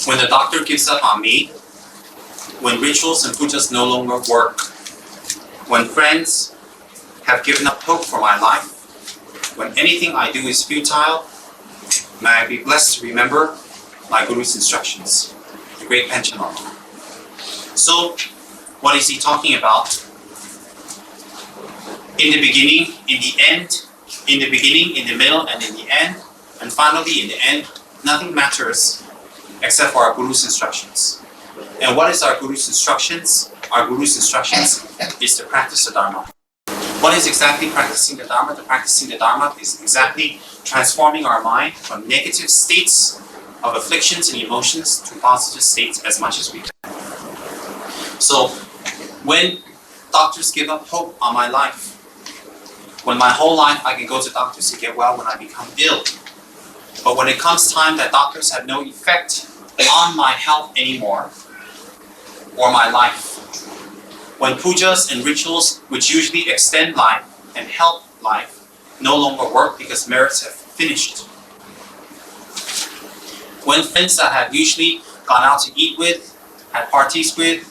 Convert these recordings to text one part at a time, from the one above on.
When the doctor gives up on me, when rituals and pujas no longer work, when friends have given up hope for my life, when anything I do is futile, may I be blessed to remember my Guru's instructions, the great pension law. So, what is he talking about? In the beginning, in the end, in the beginning, in the middle, and in the end, and finally in the end, nothing matters except for our Guru's instructions. And what is our Guru's instructions? Our Guru's instructions is to practice the Dharma. What is exactly practicing the Dharma? The practicing the Dharma is exactly transforming our mind from negative states of afflictions and emotions to positive states as much as we can. So, when doctors give up hope on my life, when my whole life I can go to doctors to get well when I become ill, but when it comes time that doctors have no effect on my health anymore, or my life, when pujas and rituals which usually extend life and help life no longer work because merits have finished, when friends that I have usually gone out to eat with, had parties with,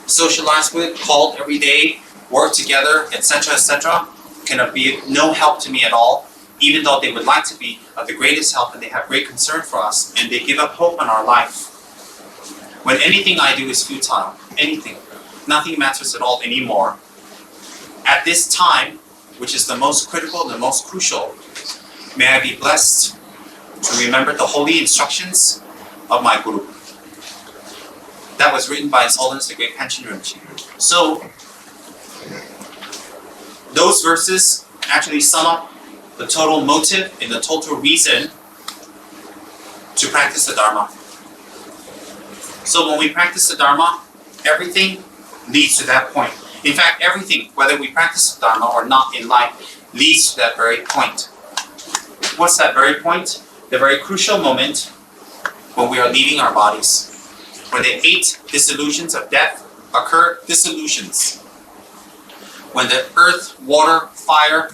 socialized with, called every day, worked together, etc., can be of no help to me at all, even though they would like to be of the greatest help and they have great concern for us and they give up hope on our life. When anything I do is futile, anything, nothing matters at all anymore. At this time, which is the most critical, the most crucial, may I be blessed to remember the holy instructions of my Guru. That was written by His Holiness the Great Panchen Rinpoche. So, those verses actually sum up the total motive and the total reason to practice the Dharma. So when we practice the Dharma, everything leads to that point. In fact, everything, whether we practice the Dharma or not in life, leads to that very point. What's that very point? The very crucial moment when we are leaving our bodies. When the 8 dissolutions of death occur, dissolutions. When the earth, water, fire,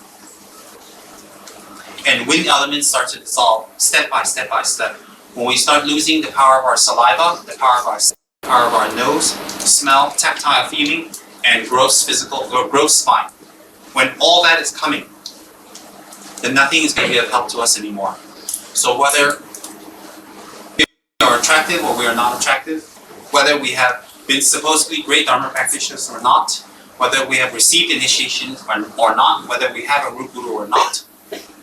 and wind elements start to dissolve step by step by step. When we start losing the power of our saliva, the power of our nose, smell, tactile feeling, and gross physical or gross spine. When all that is coming, then nothing is going to be of help to us anymore. So whether we are attractive or we are not attractive, whether we have been supposedly great Dharma practitioners or not, whether we have received initiation or not, whether we have a root guru or not,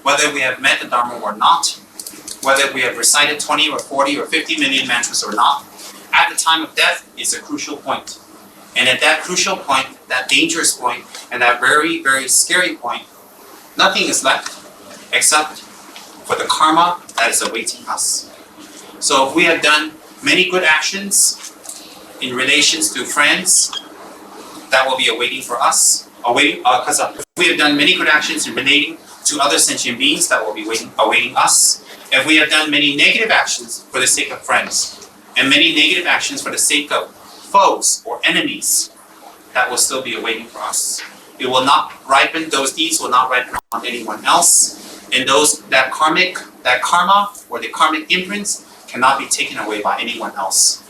whether we have met the Dharma or not, whether we have recited 20 or 40 or 50 million mantras or not, at the time of death is a crucial point. And at that crucial point, that dangerous point, and that very, very scary point, nothing is left except for the karma that is awaiting us. So if we have done many good actions in relations to friends, that will be awaiting for us. If we have done many good actions in relating to other sentient beings, that will be awaiting us. If we have done many negative actions for the sake of friends, and many negative actions for the sake of foes or enemies, that will still be awaiting for us. It will not ripen, those deeds will not ripen on anyone else, and that karma or the karmic imprints cannot be taken away by anyone else.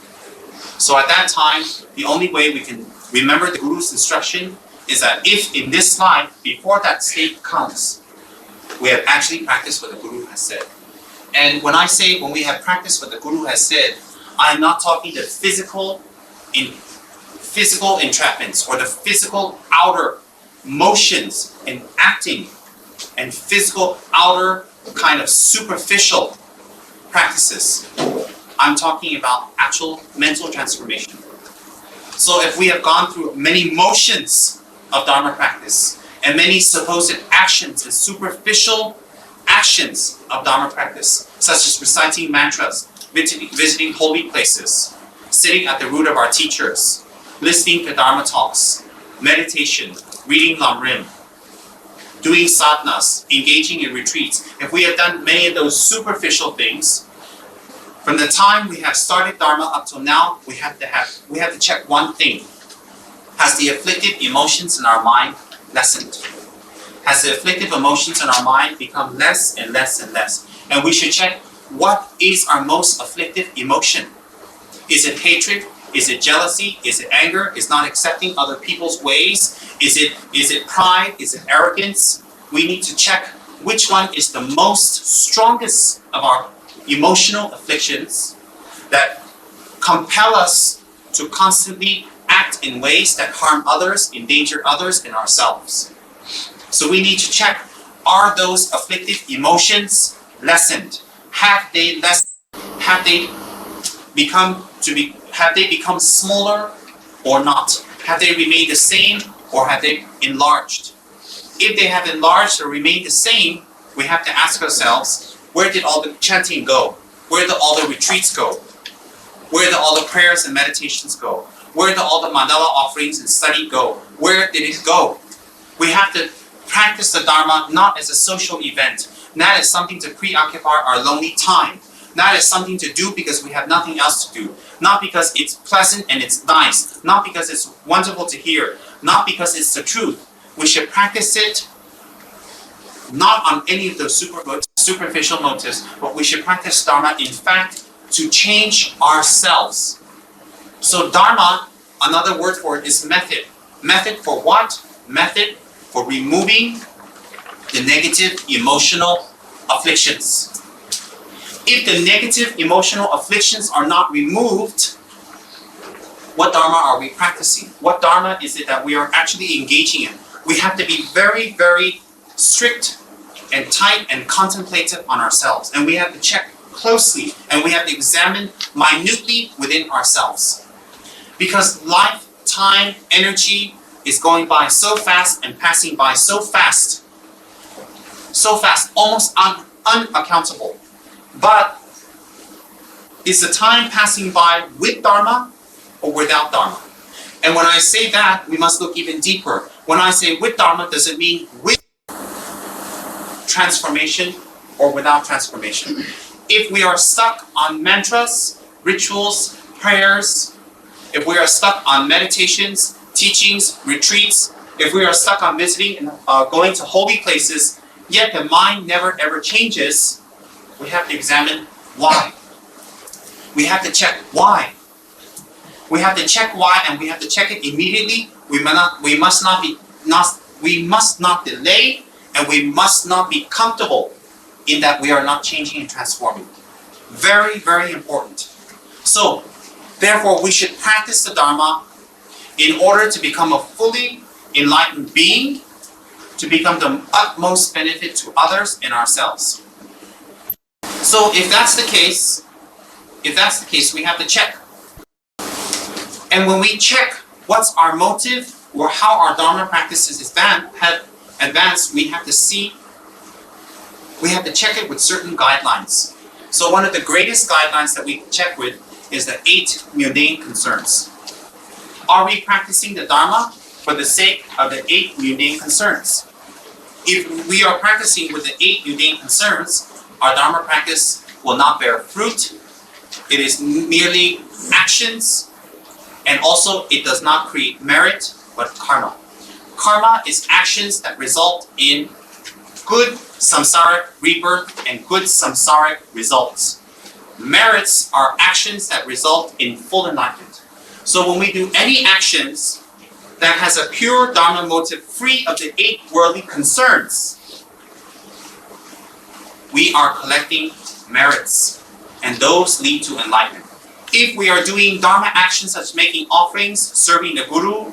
So at that time, the only way we can remember the Guru's instruction is that if in this life, before that state comes, we have actually practiced what the Guru has said. And when I say when we have practiced what the Guru has said, I'm not talking the physical entrapments or the physical outer motions and acting and physical outer kind of superficial practices. I'm talking about actual mental transformation. So if we have gone through many motions of Dharma practice and many supposed actions and superficial actions of Dharma practice, such as reciting mantras, visiting holy places, sitting at the root of our teachers, listening to Dharma talks, meditation, reading Lamrim, doing sadhanas, engaging in retreats. If we have done many of those superficial things, from the time we have started Dharma up till now, we have to check one thing. Has the afflictive emotions in our mind lessened? Has the afflictive emotions in our mind become less and less and less? And we should check what is our most afflictive emotion. Is it hatred? Is it jealousy? Is it anger? Is not accepting other people's ways? Is it pride? Is it arrogance? We need to check which one is the most strongest of our emotional afflictions that compel us to constantly act in ways that harm others, endanger others, and ourselves. So we need to check, are those afflictive emotions lessened? Have they lessened? Have they become smaller or not? Have they remained the same or have they enlarged? If they have enlarged or remained the same, we have to ask ourselves, where did all the chanting go? Where did all the retreats go? Where did all the prayers and meditations go? Where did all the mandala offerings and study go? Where did it go? We have to practice the Dharma not as a social event, not as something to preoccupy our lonely time, not as something to do because we have nothing else to do, not because it's pleasant and it's nice, not because it's wonderful to hear, not because it's the truth. We should practice it not on any of those superficial motives, but we should practice Dharma, in fact, to change ourselves. So Dharma, another word for it is method. Method for what? Method for removing the negative emotional afflictions. If the negative emotional afflictions are not removed, what Dharma are we practicing? What Dharma is it that we are actually engaging in? We have to be very, very strict and tight and contemplative on ourselves. And we have to check closely and we have to examine minutely within ourselves. Because life, time, energy is going by so fast and passing by so fast, almost unaccountable. But is the time passing by with Dharma or without Dharma? And when I say that, we must look even deeper. When I say with Dharma, does it mean with transformation or without transformation? If we are stuck on mantras, rituals, prayers, if we are stuck on meditations, teachings, retreats, if we are stuck on visiting and going to holy places, yet the mind never ever changes, we have to examine why. We have to check why. We have to check why, and we have to check it immediately. We must not delay, and we must not be comfortable in that we are not changing and transforming. Very, very important. So, therefore, we should practice the Dharma in order to become a fully enlightened being, to become the utmost benefit to others and ourselves. So, if that's the case, we have to check. And when we check what's our motive or how our Dharma practices have advanced, we have to check it with certain guidelines. So one of the greatest guidelines that we check with is the 8 mundane concerns. Are we practicing the Dharma for the sake of the 8 mundane concerns? If we are practicing with the 8 mundane concerns, our Dharma practice will not bear fruit. It is merely actions, and also it does not create merit, but karma. Karma is actions that result in good samsaric rebirth and good samsaric results. Merits are actions that result in full enlightenment. So when we do any actions that has a pure Dharma motive free of the 8 worldly concerns, we are collecting merits, and those lead to enlightenment. If we are doing Dharma actions such as making offerings, serving the Guru,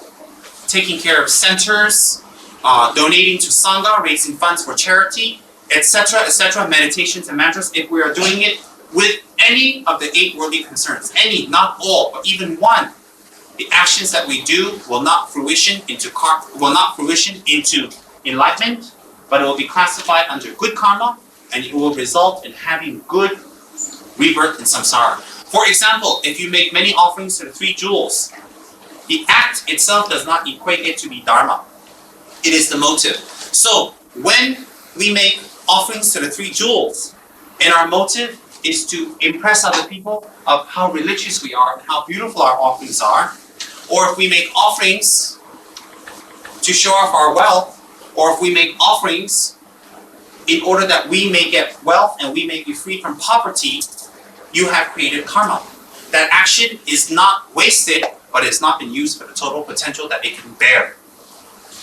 taking care of centers, donating to Sangha, raising funds for charity, etc., meditations and mantras, if we are doing it with any of the 8 worldly concerns, any, not all, but even one, the actions that we do will not fruition into enlightenment, but it will be classified under good karma, and it will result in having good rebirth in samsara. For example, if you make many offerings to the 3 jewels, the act itself does not equate it to be Dharma. It is the motive. So when we make offerings to the 3 jewels, and our motive is to impress other people of how religious we are and how beautiful our offerings are, or if we make offerings to show off our wealth, or if we make offerings in order that we may get wealth and we may be free from poverty, you have created karma. that action is not wasted, but it's not been used for the total potential that it can bear.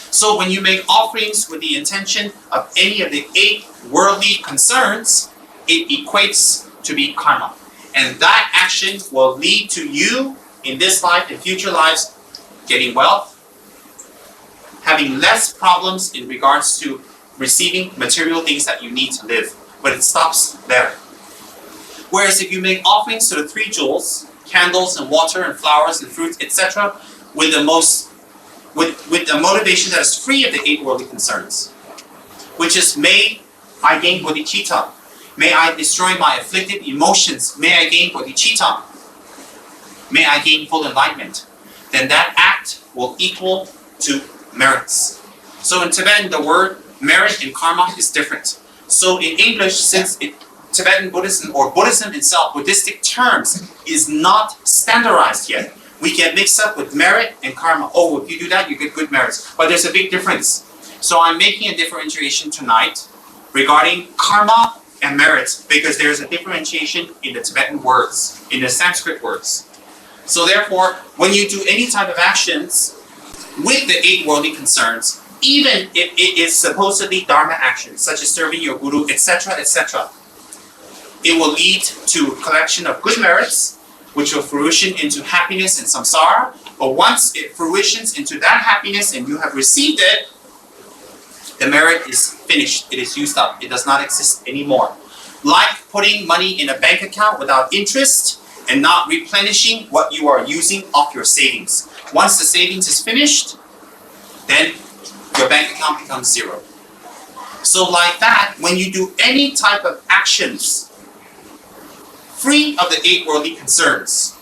So when you make offerings with the intention of any of the 8 worldly concerns, it equates to be karma. And that action will lead to you in this life and future lives getting wealth, having less problems in regards to receiving material things that you need to live. But it stops there. Whereas if you make offerings to the 3 jewels, candles and water and flowers and fruits, etc., with the motivation that is free of the 8 worldly concerns, which is, may I gain bodhicitta, may I destroy my afflicted emotions, may I gain bodhicitta, may I gain full enlightenment, then that act will equal to merits. So in Tibetan, the word merit and karma is different. So in English, since Tibetan Buddhism or Buddhism itself, Buddhistic terms, is not standardized yet, we get mixed up with merit and karma. Oh, if you do that, you get good merits. But there's a big difference. So I'm making a differentiation tonight regarding karma and merits, because there's a differentiation in the Tibetan words, in the Sanskrit words. So therefore, when you do any type of actions with the 8 worldly concerns, even if it is supposedly Dharma actions, such as serving your guru, etc., etc., it will lead to a collection of good merits, which will fruition into happiness and samsara. But once it fruitions into that happiness and you have received it, the merit is finished. It is used up. It does not exist anymore. Like putting money in a bank account without interest and not replenishing what you are using off your savings. Once the savings is finished, then your bank account becomes 0. So like that, when you do any type of actions free of the 8 worldly concerns,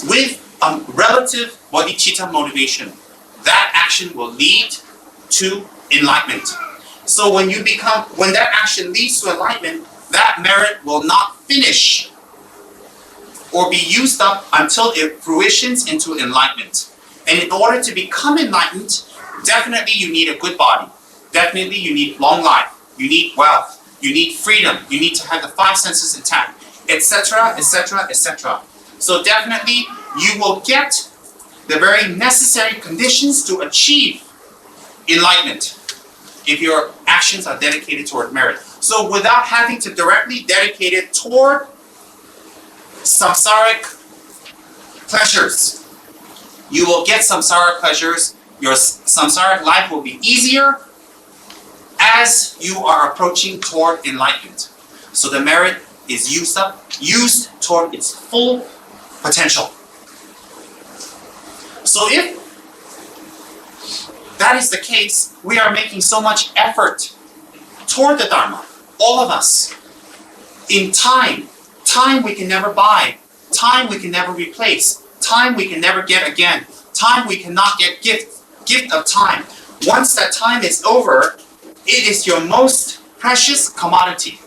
with a relative bodhicitta motivation, that action will lead to enlightenment. So when that action leads to enlightenment, that merit will not finish or be used up until it fruitions into enlightenment. And in order to become enlightened, definitely you need a good body. Definitely you need long life. You need wealth. You need freedom. You need to have the 5 senses intact, etc., etc., etc. So definitely you will get the very necessary conditions to achieve enlightenment if your actions are dedicated toward merit. So without having to directly dedicate it toward samsaric pleasures, you will get samsaric pleasures. Your samsaric life will be easier as you are approaching toward enlightenment. So the merit is used toward its full potential. So if that is the case, we are making so much effort toward the Dharma, all of us, in time we can never buy, time we can never replace, time we can never get again, time we cannot get gift of time. Once that time is over, it is your most precious commodity.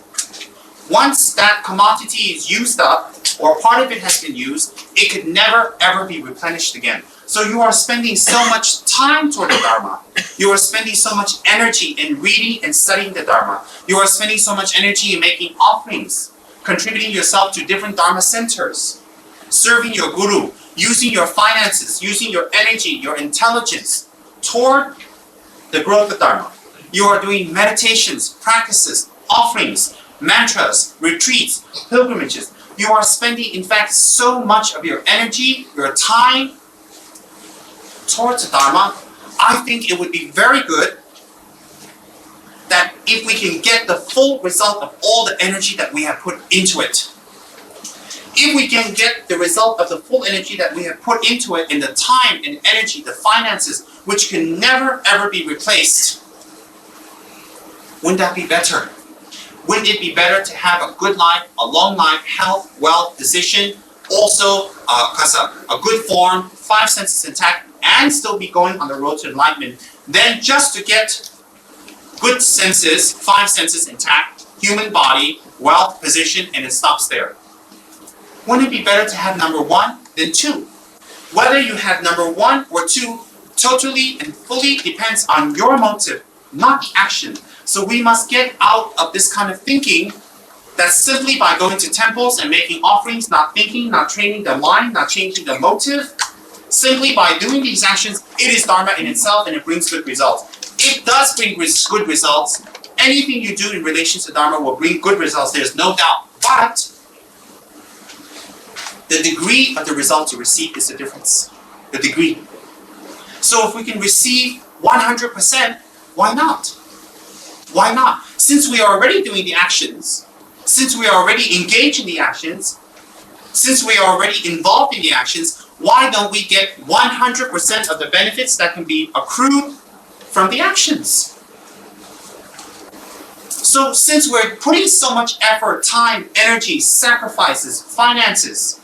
Once that commodity is used up, or part of it has been used, it could never ever be replenished again. So you are spending so much time toward the Dharma. You are spending so much energy in reading and studying the Dharma. You are spending so much energy in making offerings, contributing yourself to different Dharma centers, serving your guru, using your finances, using your energy, your intelligence toward the growth of Dharma. You are doing meditations, practices, offerings, mantras, retreats, pilgrimages. You are spending, in fact, so much of your energy, your time towards the Dharma. I think it would be very good that if we can get the full result of all the energy that we have put into it. If we can get the result of the full energy that we have put into it in the time and energy, the finances, which can never ever be replaced, wouldn't that be better? Wouldn't it be better to have a good life, a long life, health, wealth, position, also a good form, 5 senses intact, and still be going on the road to enlightenment, than just to get good senses, 5 senses intact, human body, wealth, position, and it stops there? Wouldn't it be better to have number 1 than 2? Whether you have number 1 or 2 totally and fully depends on your motive, not the action. So we must get out of this kind of thinking That simply by going to temples and making offerings, not thinking, not training the mind, not changing the motive, simply by doing these actions, it is Dharma in itself and it brings good results. It does bring good results. Anything you do in relation to Dharma will bring good results, there's no doubt. But the degree of the result you receive is the difference. The degree. So if we can receive 100%, why not? Why not? Since we are already doing the actions, since we are already engaged in the actions, since we are already involved in the actions, why don't we get 100% of the benefits that can be accrued from the actions? So since we're putting so much effort, time, energy, sacrifices, finances,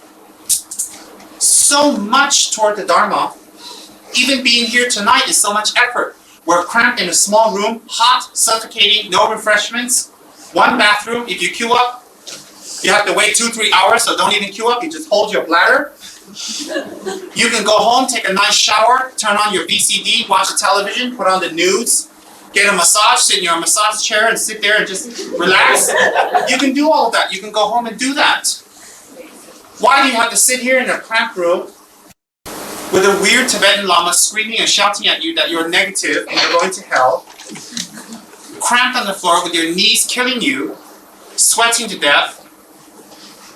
so much toward the Dharma, even being here tonight is so much effort. We're cramped in a small room, hot, suffocating, no refreshments, one bathroom. If you queue up, you have to wait 2-3 hours, so don't even queue up, you just hold your bladder. You can go home, take a nice shower, turn on your VCD, watch the television, put on the news, get a massage, sit in your massage chair and sit there and just relax. You can do all of that. You can go home and do that. Why do you have to sit here in a cramped room with a weird Tibetan Lama screaming and shouting at you that you're negative and you're going to hell, cramped on the floor with your knees killing you, sweating to death,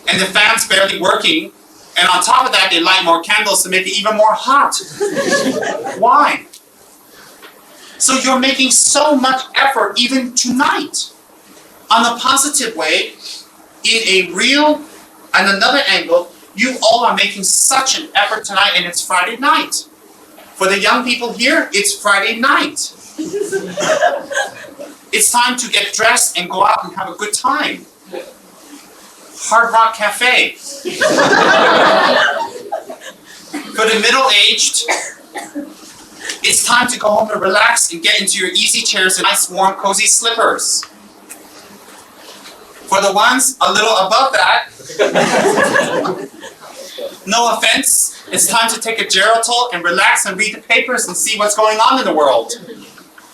and the fan's barely working, and on top of that they light more candles to make it even more hot? Why? So you're making so much effort even tonight. On a positive way, in a real and another angle, you all are making such an effort tonight, and it's Friday night. For the young people here, it's Friday night. It's time to get dressed and go out and have a good time. Hard Rock Cafe. For the middle-aged, it's time to go home and relax and get into your easy chairs and nice, warm, cozy slippers. For the ones a little above that, no offense, it's time to take a Geritol and relax and read the papers and see what's going on in the world.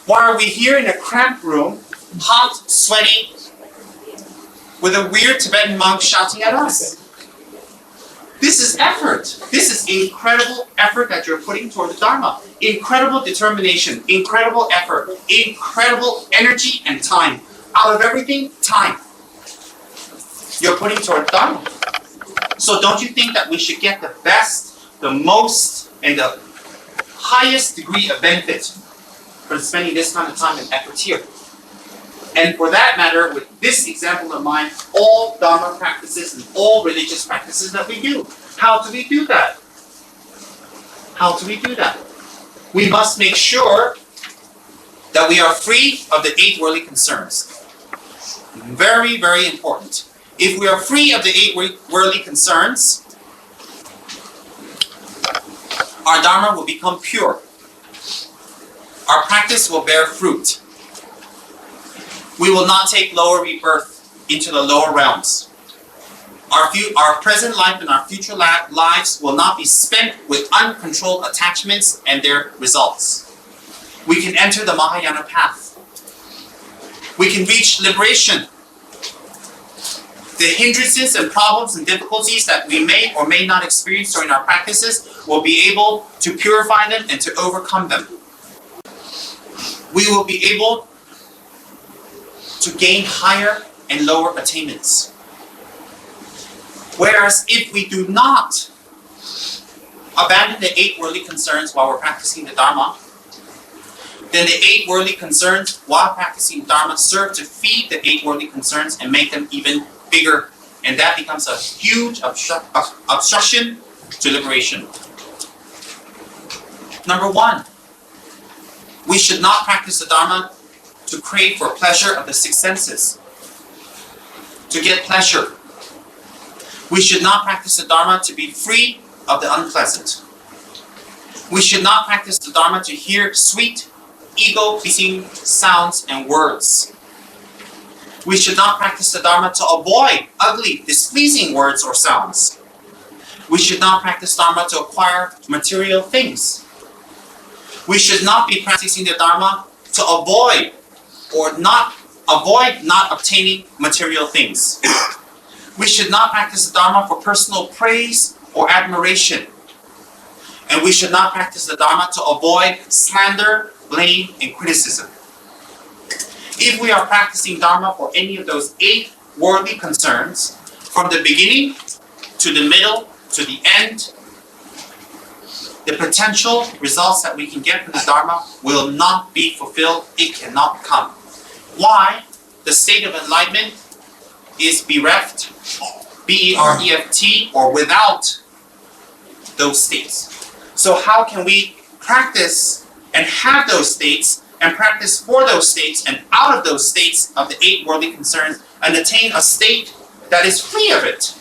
Why are we here in a cramped room, hot, sweaty, with a weird Tibetan monk shouting at us? This is effort. This is incredible effort that you're putting toward the Dharma. Incredible determination, incredible effort, incredible energy and time. Out of everything, time. You're putting toward Dharma. So don't you think that we should get the best, the most, and the highest degree of benefit for spending this kind of time and effort here? And for that matter, with this example in mind, all Dharma practices and all religious practices that we do. How do we do that? How do we do that? We must make sure that we are free of the 8 worldly concerns. Very, very important. If we are free of the 8 worldly concerns, our Dharma will become pure. Our practice will bear fruit. We will not take lower rebirth into the lower realms. Our present life and our future lives will not be spent with uncontrolled attachments and their results. We can enter the Mahayana path. We can reach liberation. The hindrances and problems and difficulties that we may or may not experience during our practices, will be able to purify them and to overcome them. We will be able to gain higher and lower attainments. Whereas if we do not abandon the 8 worldly concerns while we're practicing the Dharma, then the 8 worldly concerns while practicing Dharma serve to feed the 8 worldly concerns and make them even bigger. And that becomes a huge obstruction to liberation. Number 1, we should not practice the Dharma to crave for pleasure of the 6 senses, to get pleasure. We should not practice the Dharma to be free of the unpleasant. We should not practice the Dharma to hear sweet, ego-pleasing sounds and words. We should not practice the Dharma to avoid ugly, displeasing words or sounds. We should not practice Dharma to acquire material things. We should not be practicing the Dharma to avoid or not avoid not obtaining material things. We should not practice the Dharma for personal praise or admiration. And we should not practice the Dharma to avoid slander, blame, and criticism. If we are practicing Dharma for any of those 8 worldly concerns, from the beginning to the middle to the end, the potential results that we can get from the Dharma will not be fulfilled. It cannot come. Why? The state of enlightenment is bereft, B-E-R-E-F-T, or without those states. So how can we practice and have those states and practice for those states and out of those states of the 8 worldly concerns and attain a state that is free of it?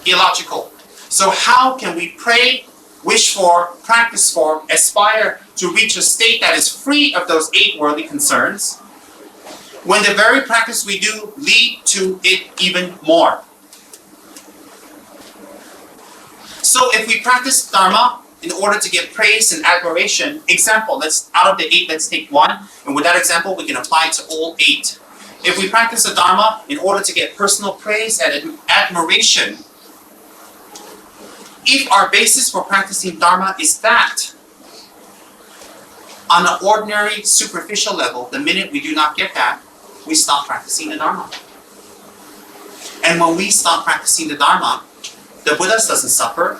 Illogical. So how can we pray, wish for, practice for, aspire to reach a state that is free of those 8 worldly concerns when the very practice we do lead to it even more? So if we practice Dharma in order to get praise and admiration, example, out of the 8, let's take 1, and with that example we can apply it to all 8. If we practice the Dharma in order to get personal praise and admiration, if our basis for practicing Dharma is that, on an ordinary, superficial level, the minute we do not get that, we stop practicing the Dharma. And when we stop practicing the Dharma, the Buddhas doesn't suffer,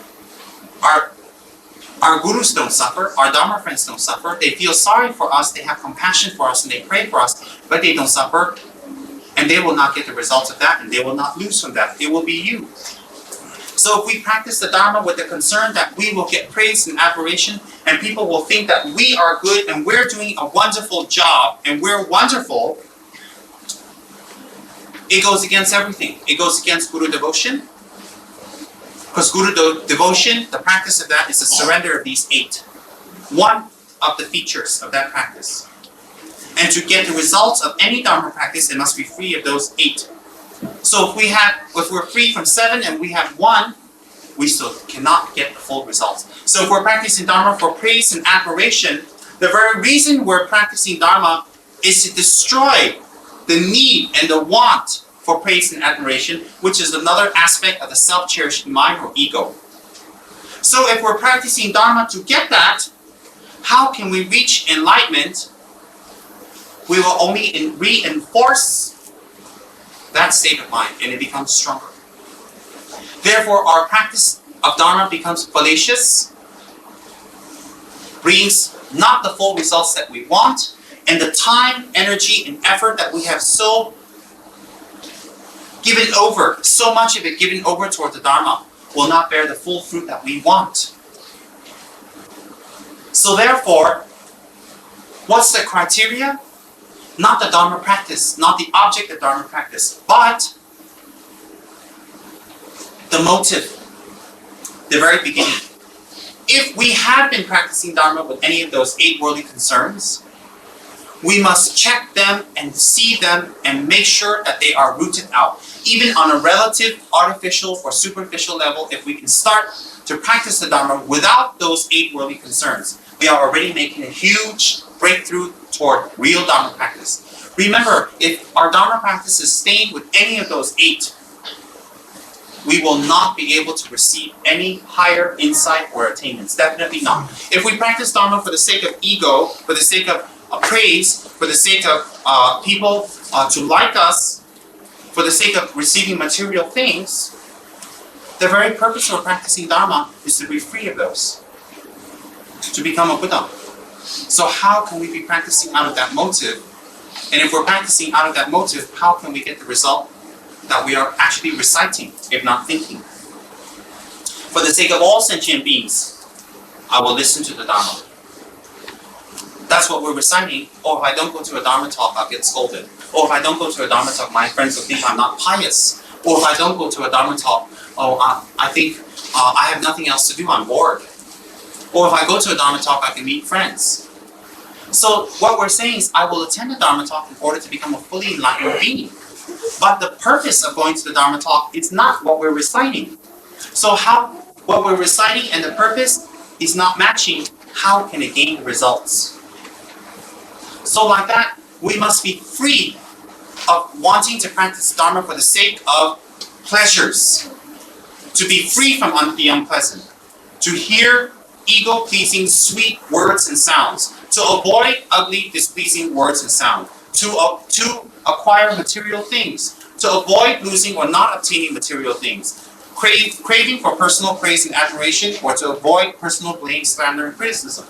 our gurus don't suffer, our Dharma friends don't suffer. They feel sorry for us, they have compassion for us, and they pray for us, but they don't suffer, and they will not get the results of that, and they will not lose from that. It will be you. So if we practice the Dharma with the concern that we will get praise and admiration, and people will think that we are good and we're doing a wonderful job and we're wonderful, it goes against everything. It goes against Guru devotion. Because Guru devotion, the practice of that is the surrender of these 8. One of the features of that practice. And to get the results of any Dharma practice, it must be free of those 8. So if we're free from 7 and we have 1, we still cannot get the full results. So if we're practicing Dharma for praise and admiration, the very reason we're practicing Dharma is to destroy the need and the want for praise and admiration, which is another aspect of the self-cherished mind or ego. So if we're practicing Dharma to get that, how can we reach enlightenment? We will only reinforce that state of mind, and it becomes stronger. Therefore, our practice of Dharma becomes fallacious, brings not the full results that we want, and the time, energy, and effort that we have so given over, so much of it given over toward the Dharma, will not bear the full fruit that we want. So therefore, what's the criteria? Not the Dharma practice, not the object of Dharma practice, but the motive, the very beginning. If we have been practicing Dharma with any of those 8 worldly concerns, we must check them and see them and make sure that they are rooted out. Even on a relative, artificial, or superficial level, if we can start to practice the Dharma without those 8 worldly concerns, we are already making a huge breakthrough toward real Dharma practice. Remember, if our Dharma practice is stained with any of those 8, we will not be able to receive any higher insight or attainments. Definitely not. If we practice Dharma for the sake of ego, for the sake of praise, for the sake of people to like us, for the sake of receiving material things, the very purpose of practicing Dharma is to be free of those, to become a Buddha. So how can we be practicing out of that motive? And if we're practicing out of that motive, how can we get the result that we are actually reciting, if not thinking? For the sake of all sentient beings, I will listen to the Dharma. That's what we're reciting. Or if I don't go to a Dharma talk, I'll get scolded. Or if I don't go to a Dharma talk, my friends will think I'm not pious. Or if I don't go to a Dharma talk, I think I have nothing else to do, I'm bored. Or if I go to a Dharma talk, I can meet friends. So what we're saying is, I will attend a Dharma talk in order to become a fully enlightened being. But the purpose of going to the Dharma talk is not what we're reciting. So what we're reciting and the purpose is not matching, how can it gain the results? So like that, we must be free of wanting to practice Dharma for the sake of pleasures, to be free from the unpleasant, to hear ego-pleasing sweet words and sounds, to avoid ugly, displeasing words and sound, to acquire material things, to avoid losing or not obtaining material things, craving for personal praise and admiration, or to avoid personal blame, slander, and criticism.